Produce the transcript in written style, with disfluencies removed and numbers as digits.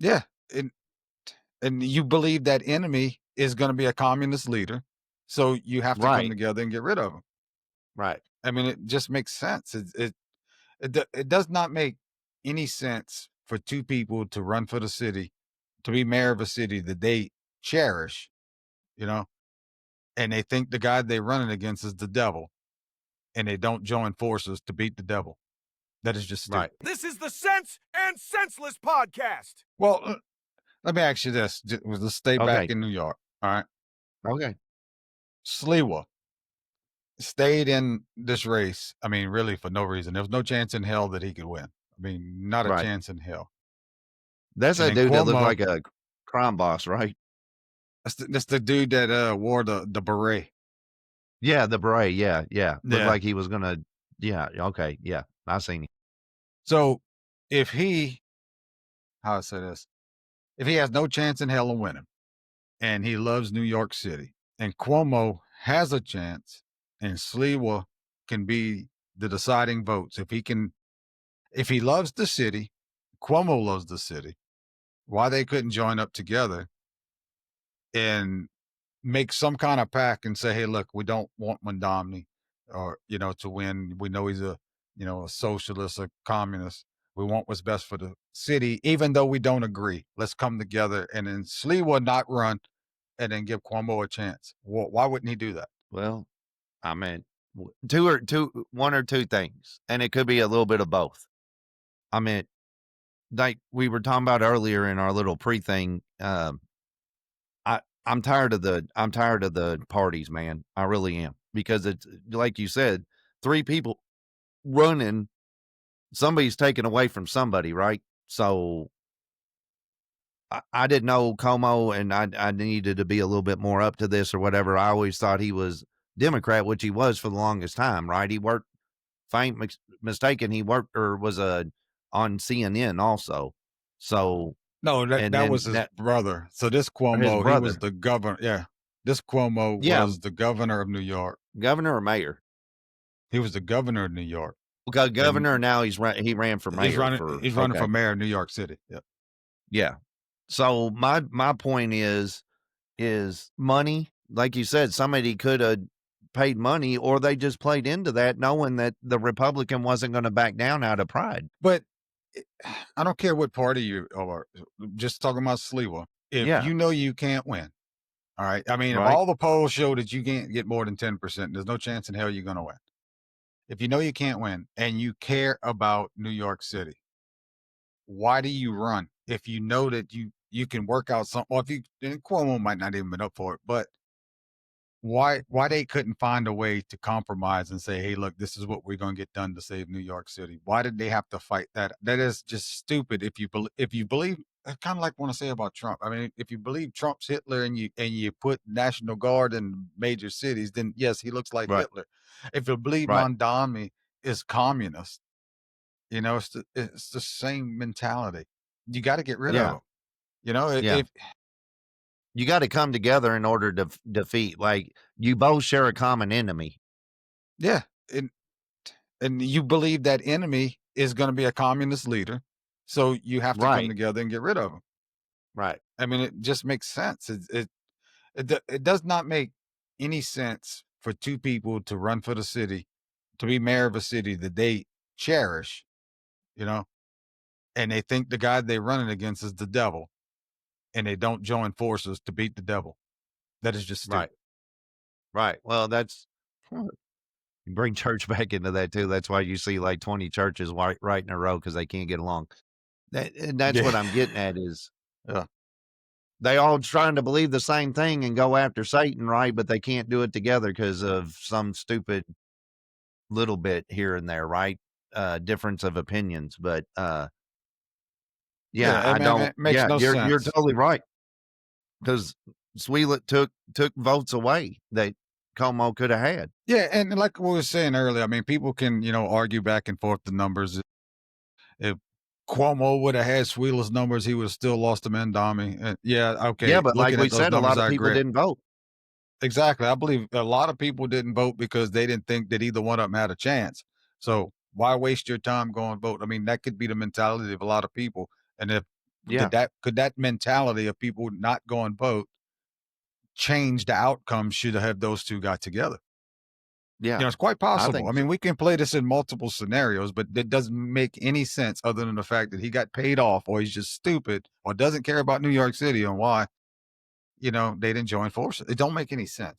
Yeah, and you believe that enemy is gonna be a communist leader, so you have to come Right, together and get rid of him. right, I mean, it just makes sense. It does not make any sense for 2 people to run for the city, to be mayor of a city that they cherish, you know, and they think the guy they running against is the devil, and they don't join forces to beat the devil. That is just right. stupid. This is the Sense and Senseless podcast. Well, let me ask you this, let's stay back Okay, in New York, alright? okay, Sliwa stayed in this race, I mean, really for no reason. There was no chance in hell that he could win. I mean, not a right. chance in hell. That's And that then dude that looked Cuomo, like a crime boss, right? that's the dude that, wore the beret. Yeah, the beret, yeah, yeah. Looked Yeah. like he was gonna yeah, okay, yeah, I seen him. So, if he how I say this? If he has no chance in hell of winning, and he loves New York City, and Cuomo has a chance, and Sliwa can be the deciding votes. If he loves the city, Cuomo loves the city, why they couldn't join up together and make some kind of pact and say, "Hey, look, we don't want Mondamni, or to win. We know he's a socialist, a communist. We want what's best for the city, even though we don't agree. Let's come together and then Sliwa not run, and then give Cuomo a chance. Why wouldn't he do that? Well, I mean, 2 or 2 1 or 2 things, and it could be a little bit of both. I mean, like we were talking about earlier in our little pre-thing, I'm tired of the parties, man. I really am, because it's like you said, 3 people running, somebody's taken away from somebody, right? So I didn't know Como, and I needed to be a little bit more up to this or whatever. I always thought he was Democrat, which he was for the longest time, right? He worked, if I ain't mistaken, he worked or was on CNN also. So, No, that and that then was his that brother. So this his Cuomo, he was brother, the governor. Yeah, this Cuomo yeah, was the governor of New York. governor or mayor. He was the governor of New York, Okay, and governor. Now he ran for he's mayor running. for He's running for okay, mayor of New York City. Yeah. yeah. So my point is money. Like you said, somebody could have paid money, or they just played into that, knowing that the Republican wasn't going to back down out of pride. But it I don't care what party you are, just talking about Sliwa. If Yeah, you know you can't win, all right? I mean, if right. all the polls show that you can't get more than 10%, there's no chance in hell you're gonna win. If you know you can't win and you care about New York City, why do you run? If you know that you can work out some, or if you and Cuomo might not even been up for it, but why they couldn't find a way to compromise and say, "Hey, look, this is what we're gonna get done to save New York City." Why did they have to fight that? That is just stupid. If you believe, I kind of like want to say about Trump. I mean, if you believe Trump's Hitler and you put National Guard in major cities, then yes, he looks like Right, Hitler. If you believe right. Mondami is communist, it's the same mentality. You got to get rid of Yeah, him. You know, yeah. if You got to come together in order to defeat. Like, you both share a common enemy. yeah, and you believe that enemy is going to be a communist leader, so you have to come Right, together and get rid of him. right. I mean, it just makes sense. It does not make any sense for 2 people to run for the city, to be mayor of a city that they cherish, you know, and they think the guy they running against is the devil, and they don't join forces to beat the devil. That is just Right, stupid. right. Well, that's you bring church back into that too. That's why you see like 20 churches right in a row, because they can't get along. And that's Yeah, what I'm getting at is yeah, they all trying to believe the same thing and go after Satan, right? But they can't do it together because of some stupid little bit here and there, right? Difference of opinions. But yeah, yeah. I I mean, don't. it makes Yeah, no you're sense. totally right, because Sweelet took votes away that Como could have had. Yeah, and like we were saying earlier, I mean, people can argue back and forth the numbers. If Cuomo would have had Sweetler's numbers, he would have still lost to Mandami. And yeah, Yeah, okay, but like looking we at those said, a numbers, lot of I people agree. didn't vote. Exactly. I believe a lot of people didn't vote because they didn't think that either one of them had a chance. So why waste your time going vote? I mean, that could be the mentality of a lot of people. And if Yeah. Could that mentality of people not going vote change the outcome should have those two got together? Yeah. It's quite I possible. think I so. mean, we can play this in multiple scenarios, but it doesn't make any sense other than the fact that he got paid off, or he's just stupid, or doesn't care about New York City and why, they didn't join forces. It don't make any sense.